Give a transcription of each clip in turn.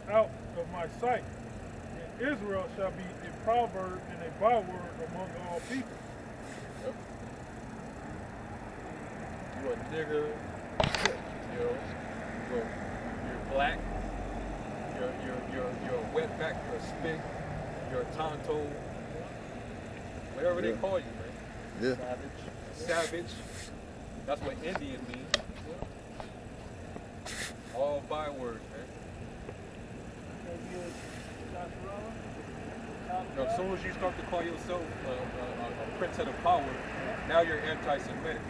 out of my sight. And Israel shall be a proverb and a byword among all people. Yep. You're a nigger, you know, you're black, you're a wetback, you're a spick, you're a tonto, whatever they call you, man. Yeah. Savage. That's what Indian means. All bywords, man. Now, as soon as you start to call yourself a prince of the power, now you're anti-Semitic.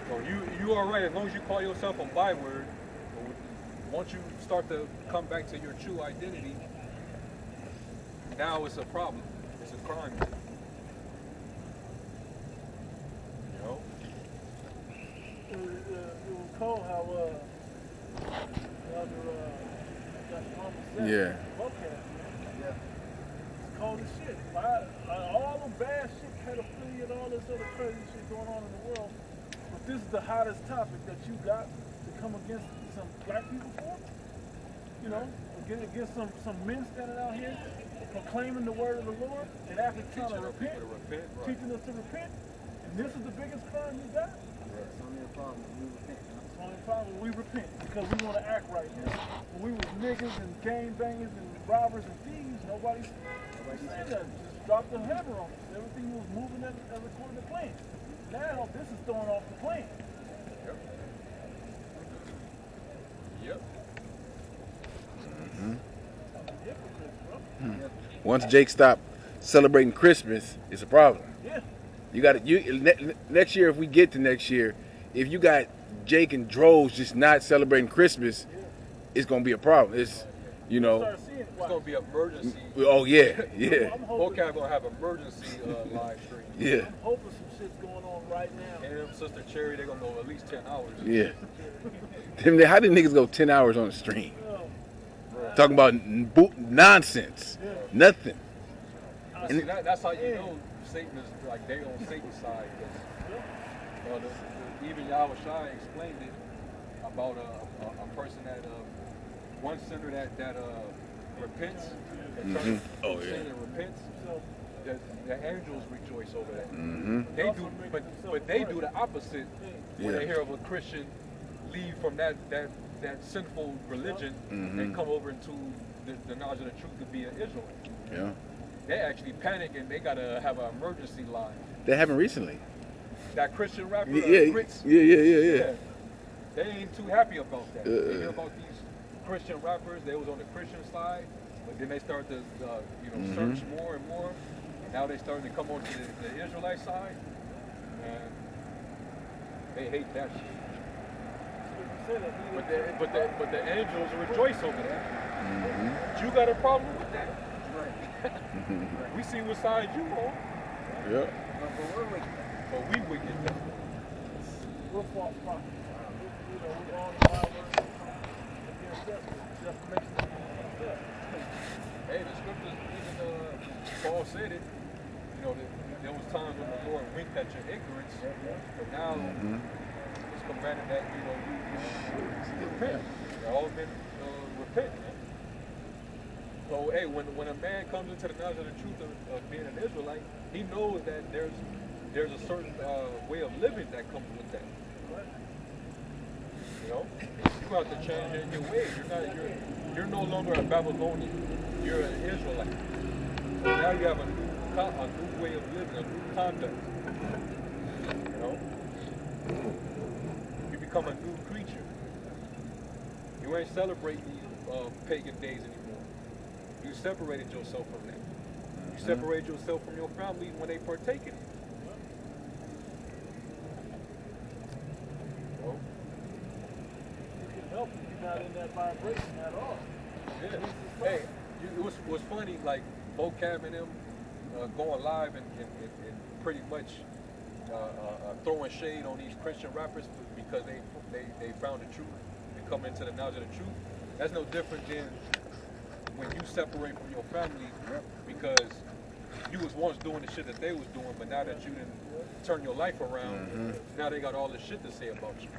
So you are right as long as you call yourself a byword. Once you start to come back to your true identity, now it's a problem. It's a crime. You know? It was cold how Yeah. It's cold as shit. All the bad shit, pedophilia and all this other crazy shit going on in the world. But this is the hottest topic that you got to come against some black people for? You know, against some men standing out here proclaiming the word of the Lord and actually trying to repent, teaching us to repent. And this is the biggest crime you got? It's only a problem when we repent. It's only a problem when we repent because we want to act right now. When we was niggas and gang bangers and robbers and thieves, nobody said that. Just dropped the hammer on us. Everything was moving as according to plan. Now this is throwing off the plan. Yep. Yep. Hypocrites, bro. Once Jake stopped celebrating Christmas, it's a problem. Yeah. You got next year. If we get to next year, if you got Jake and droves just not celebrating Christmas, it's gonna be a problem. It's, you know. It's gonna be emergency. Oh yeah, yeah. Vocab gonna have emergency live stream. Yeah. I'm hoping some shit's going on right now. And Sister Cherry, they're gonna go at least 10 hours. Yeah. How did niggas go 10 hours on the stream? Talking about nonsense. Yeah. Nothing. See, that's how you know Satan is like they on Satan's side. Even Yahweh Shai explained it about a person that one sinner that repents and turns from sin and repents. The angels rejoice over that. They do, but they do the opposite when they hear of a Christian leave from that sinful religion and come over into the knowledge of the truth to be an Israelite. Yeah. They actually panic and they gotta have an emergency line. That happened recently. That Christian rapper, Grits, Yeah. they ain't too happy about that. They hear about these Christian rappers. They was on the Christian side, but then they started to search more and more. And now they starting to come on to the Israelite side, and they hate that shit. But the angels rejoice over that. You got a problem with that? We see what side you on. Yeah. But we're wicked. But we wicked. We're false prophets. We all the Bible against us. Defamation against us. Hey, the scriptures, even Paul said it. You know, there was times when the Lord winked at your ignorance, but now it's commanded that you repent. All men repent. So hey, when a man comes into the knowledge of the truth of being an Israelite, he knows that there's a certain way of living that comes with that. You know, you have to change your ways. You're no longer a Babylonian. You're an Israelite. So now you have a new way of living, a new conduct. You know, you become a new creature. You ain't celebrating these pagan days anymore. You separated yourself from them. You separate yourself from your family when they partake in it. You can help if you're not in that vibration at all. Yeah. Hey, it was funny, like Vocab and them going live and pretty much throwing shade on these Christian rappers because they found the truth and come into the knowledge of the truth. That's no different than when you separate from your family because you was once doing the shit that they was doing, but now that you didn't turn your life around, now they got all this shit to say about you.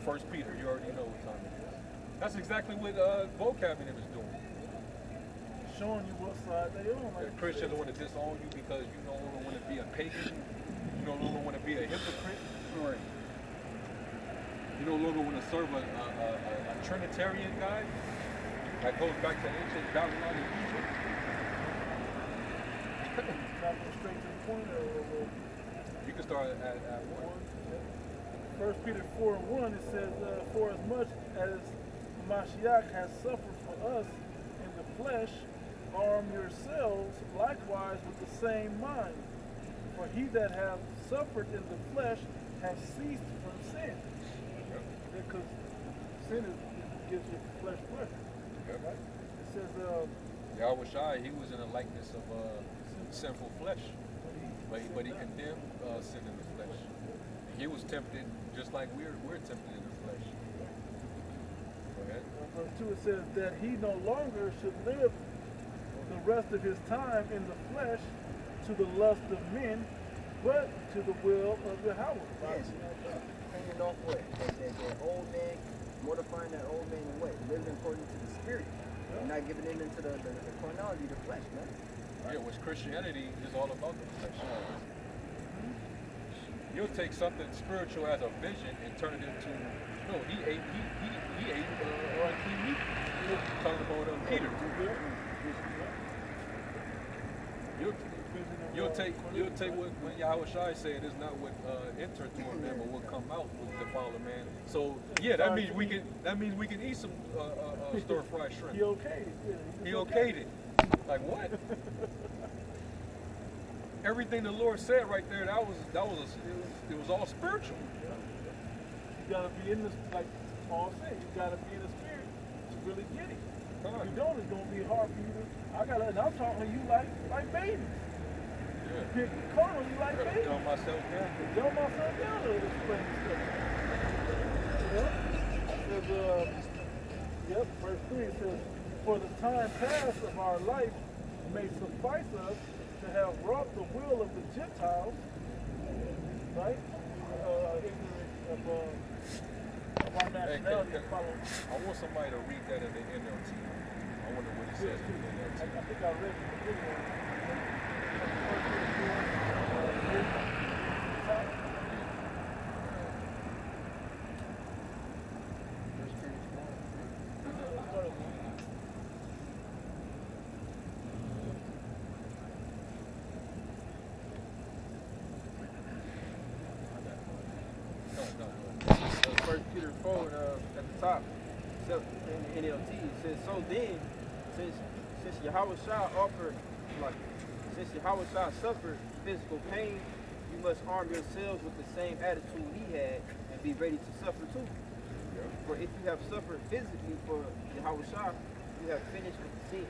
First Peter, you already know what time it is. That's exactly what vocab and them is doing. Showing you what side they on. The Like Christians want to disown you because you no longer want to be a pagan. You no longer want to be a hypocrite. Right. You no longer want to serve a Trinitarian God that goes back to ancient Babylon and Egypt. Not go straight to the point or You can start at one. 1 Peter 4:1, it says, for as much as Mashiach has suffered for us in the flesh, arm yourselves likewise with the same mind. For he that hath suffered in the flesh has ceased from sin. Because sin gives you flesh pleasure. Yep. Right? It says, Yahweh Shai, he was in the likeness of sinful flesh, but he condemned sin in the flesh. He was tempted just like we're tempted in the flesh. Go ahead. Verse 2, it says that he no longer should live the rest of his time in the flesh to the lust of men, but to the will of Yahweh. Yes. Cleaning off what? That old man, mortifying that old man in what? Living according to the spirit. And not giving in into the carnality, the flesh, man. Yeah, which Christianity is all about the flesh. You'll take something spiritual as a vision and turn it into, no, he ate unclean meat. Talking about Peter. You'll take what when Yahweh Shai said is not what entered to a man, but what come out will defile a man. So yeah, that means we can eat some stir fried shrimp. He okayed it. He okayed it. Like what? Everything the Lord said right there, it was all spiritual. You gotta be in this, like Paul said, you gotta be in the spirit to really get it. If you don't, it's gonna be hard for you to. And I'm talking to you like babies. Yeah. Pick carnally like babies. Dumb myself down. Dumb myself down to explain stuff. It says, verse 3, it says, for the time past of our life may suffice us to have wrought the will of the Gentiles, right? Ignorant of our nationality. I want somebody to read that in the NLT. I wonder what it says in the NLT. I think I read it in the video. First Peter 4 at the top, in the NLT, it says, so then, since Yahweh Shai offered, since Yahweh Shai suffered physical pain, you must arm yourselves with the same attitude he had and be ready to suffer too. For if you have suffered physically for Yahweh Shai, you have finished with sin.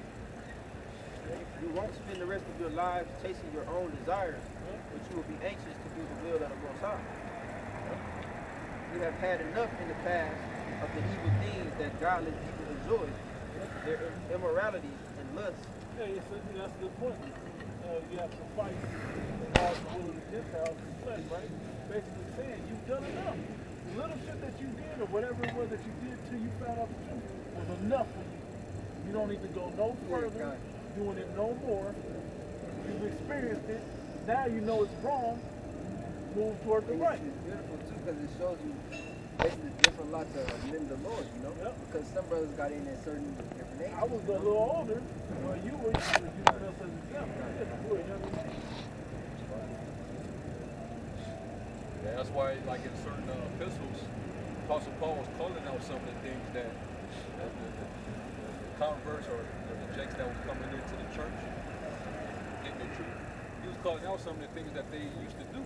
You won't spend the rest of your lives chasing your own desires, but you will be anxious to do the will of the Most High. You have had enough in the past of the evil things that godless people enjoy, their immorality and lust. Yeah, that's a good point. You have to fight all the will of the Gentiles in flesh, right? Basically saying you've done enough. The little shit that you did or whatever it was that you did till you found out the truth was enough for you. You don't need to go no further, doing it no more. You've experienced it. Now you know it's wrong. Move toward the right. It's beautiful too because it shows you basically different lots of men of the Lord, you know? Yep. Because some brothers got in at certain different ages. I was a little older. Well, you were younger. You were just as a example. You were a younger man. Yeah, that's why, like in certain epistles, Apostle Paul was calling out some of the things that the converts or the jakes that was coming into the church, getting the truth. He was calling out some of the things that they used to do.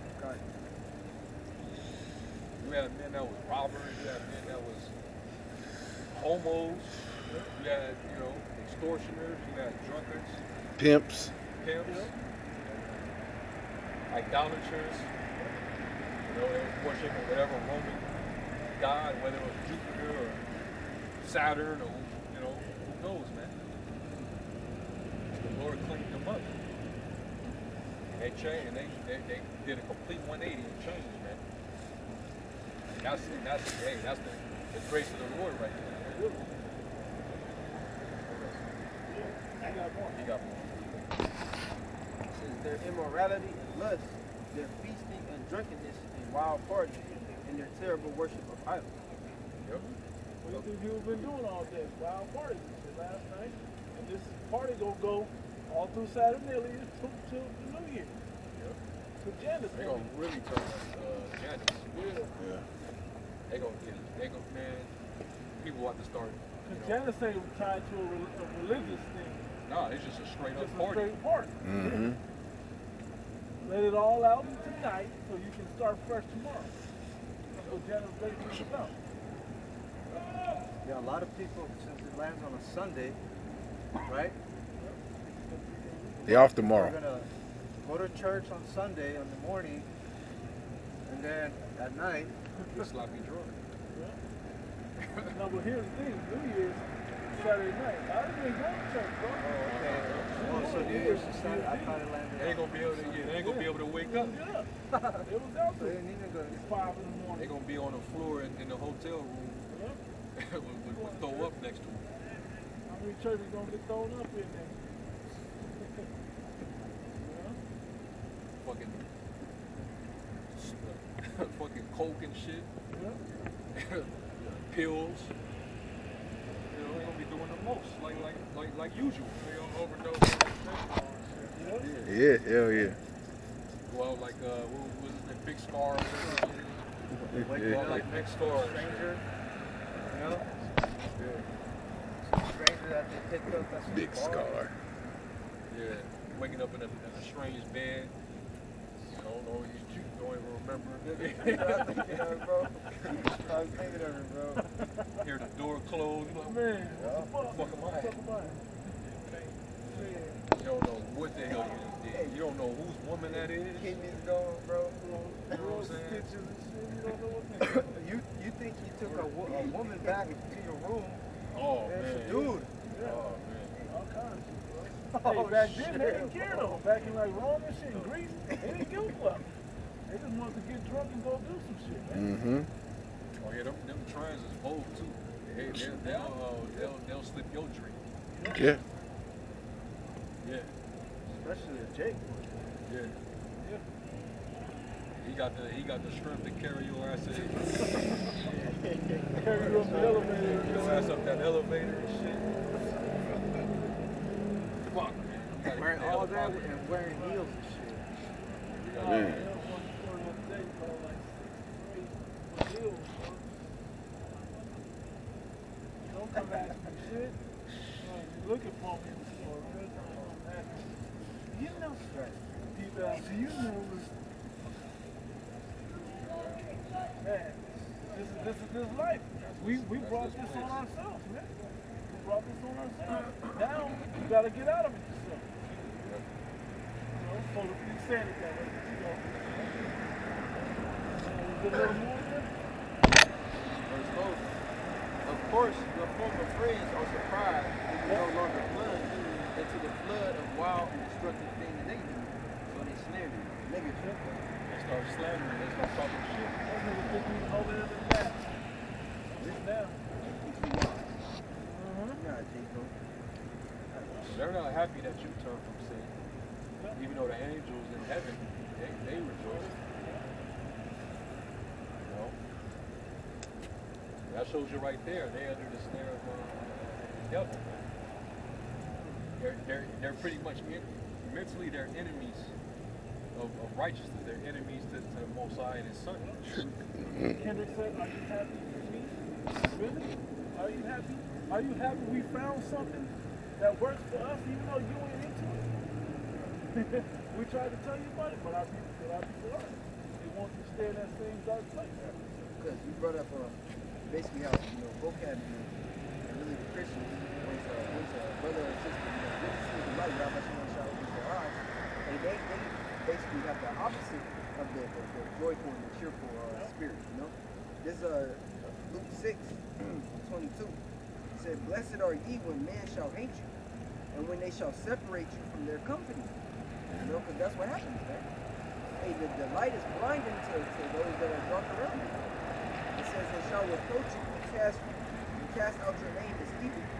You had men that was robbers, you had men that was homos, you had, extortioners, you had drunkards, Pimps. Idolaters, they was worshiping whatever Roman god, whether it was Jupiter or Saturn or, who knows, man. The Lord cleaned them up. They changed, and they did a complete 180 and changed, man. That's the grace of the Lord right there. Really? Yeah, I got more. He got more. It says their immorality and lust, their feasting and drunkenness and wild parties, and their terrible worship of idols. Yep. What do you think people been doing all day? Wild parties and shit last night. And this party gonna go all through Saturnalia to the New Year. Yep. To Janice. They gonna really turn us Janice. Yeah. They gonna get it. They gonna, man, people have to start. Because Janice ain't tied to a religious thing. Nah, it's just a straight up Just a party. straight party. Mm-hmm. Let it all out tonight so you can start fresh tomorrow. That's what Janice basically is about. Yeah, a lot of people, since it lands on a Sunday, right? They off They're tomorrow. gonna go to church on Sunday in the morning, and then at night, Get sloppy drunk. No, but here's the thing. New Year's Saturday night. I didn't even go to church, bro. oh, so New Year's is Sunday. I thought it landed. They ain't gonna be able to. Yeah, they ain't gonna be able to wake up. Yeah. It was out So they there. didn't even go. It's 5 in the They morning. gonna be on the floor in the hotel room Yeah. with throw up next to them. How many churches gonna get thrown up in there? Fucking, fucking coke and shit. Yeah. Pills. You know, they're gonna be doing the most, like usual. They gonna overdose. Yeah. Yeah, hell yeah. Well, like what was it, the big scar? Waking Well, up like next door. stranger, you know? Some stranger that they picked up at some Big bar. scar. Yeah, waking up in a strange bed. You don't even remember. I was thinking of it, bro. I was thinking of it, bro. Hear the door close. You like, Man, what the fuck am I? Fuck am I? You don't know what the hell you did. You don't know whose woman that is. Kidneys going, bro. You know what I'm saying? Stitches and shit. You don't know what to do. You think he took a woman back to your room? Oh That's man, a dude. Yeah. Oh man. All kinds of shit, bro. Oh, Hey, back then, they shit, didn't care bro. though. Back in like Rome and shit, in Greece, they didn't give a fuck. They just wanted to get drunk and go do some shit, man. Mm-hmm. Oh yeah, them trans is bold too. They'll slip your drink. Yeah. Yeah, Especially a Jake. yeah. He got the strength to carry your ass in. Carry you up the elevator. Your ass up that elevator and shit. Fuck. Gotta Wearing get the all hell that up out of here. and wearing heels and shit. You Oh, gotta- yeah, one story the other day, bro, like 6 straight deals, bro. Don't come ask me shit. You're looking for me in the store, man. Don't come ask me. You know, deep down, do you know man, this is life. We brought this on ourselves, man. We brought this on ourselves. Now, you gotta get out of it yourself. You know, so to be saying it that way, you know. Is there a little more there? Verse 4. Of course, your former friends are surprised when you no longer plunge into the flood of wild and destructive things they do. So they snare you. Nigga, They start slandering. They start talking shit. That nigga think we over there in the back. This now. nah, Jacob. They're not happy that you turn from sin. Even though the angels in heaven, they rejoice. You know? That shows you right there. They under the snare of the devil. They're pretty much mentally they're enemies of righteousness. They're enemies to the Most High and His Son. Kendrick said, are you happy with me? Really? Are you happy? Are you happy we found something that works for us even though you ain't into it? We tried to tell you about it, but our people are. They want you to stay in that same dark place. Because you brought up basically how, vocab and really the Christians, once a brother or sister, good to see the light, God bless you, one shot opens their eyes, and they basically have the opposite of the joyful and the cheerful spirit, you know? This Luke 6:22. It said, "Blessed are ye when men shall hate you, and when they shall separate you from their company." You know, because that's what happens, man. Hey, the light is blinding to those that are dark around you. It says they shall reproach you and cast you cast out your name is